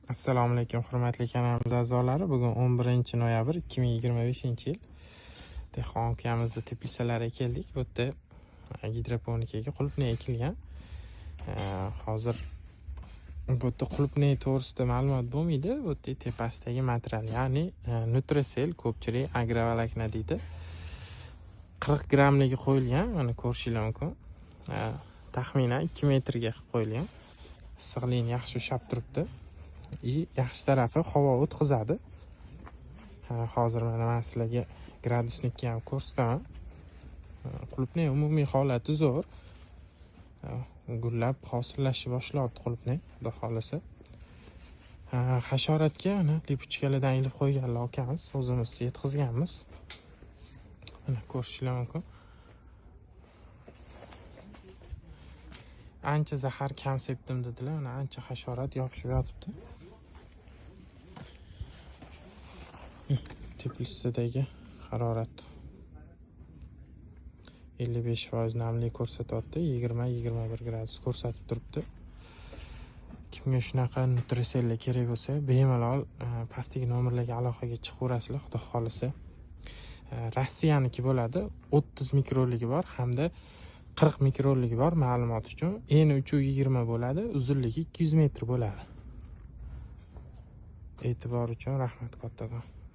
Assalomu alaykum hurmatli kanalimiz a'zolari. Bugun 11 noyabr 2025-yil. Dehqon ukamizni teplitsalariga keldik. Bu yerda gidroponikaga qulupnay ekilgan. Hozir bu yerda qulupnay to'g'risida ma'lumot bo'lmaydi. Bu yerda tepasidagi material, ya'ni Nutricel, ko'pchilik agrovolokna deydi. 40 grammligi qo'yilgan. Mana ko'rishingiz mumkin. Taxminan 2 metrga qo'yilgan. Issiqlikni yaxshi ushlab turibdi. Yaxshi tarafi havo o'tkazadi. Hozir men sizlarga gradusnikni ham ko'rsataman. Qulupnay umumiy holati zo'r. Gullab hosillashni boshlabdi qulupnay, xudo xolasa. Hasharotga mana lipochkalardan ilib qo'yganlar akamiz, o'zimiz yetkazganmiz. Mana ko'rishingiz mumkin. Ancha zahar kam sepdim dedilar. Mana ancha hasharot yopishib yotibdi. Teplitsadagi harorat 55% namlik ko'rsatyapti, 20-21 gradus ko'rsatib turibdi. Kimga shunaqa Nutricel kerak bo'lsa, bemalol pastdagi nomerlarga aloqaga chiqaverasizlar, xudo xolasa. Rossiyaniki bo'ladi, 30 mikroligi bor hamda 40 mikroligi bor. Ma'lumot uchun eni 320 bo'ladi, uzunligi 200 metr bo'ladi. E'tibor uchun rahmat kattadan.